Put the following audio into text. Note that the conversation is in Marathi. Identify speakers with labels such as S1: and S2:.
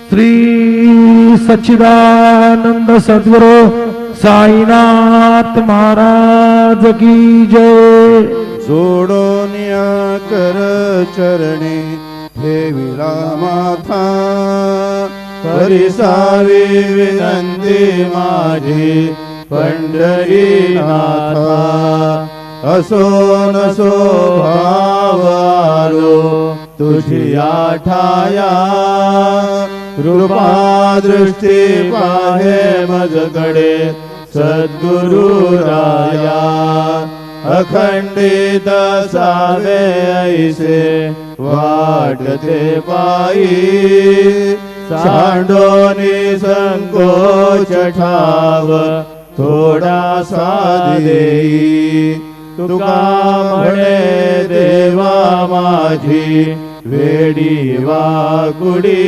S1: श्री सच्चिदानंद सद्गुरु साईनाथ महाराज की जय।
S2: जोडून या कर चरणी ठेविला माथा, परिसावी विनंती माझी पंढरीनाथा। असो नसो भाव आलो तुझी आठाया, कृपा दृष्टी पाहे मजकडे सद्गुरु राया। अखंडित सावे ऐसे वाटते पायी, सांडोनी संकोच ठाव थोडासा देई। तुका म्हणे देवा माझी वेडी वाकुडी,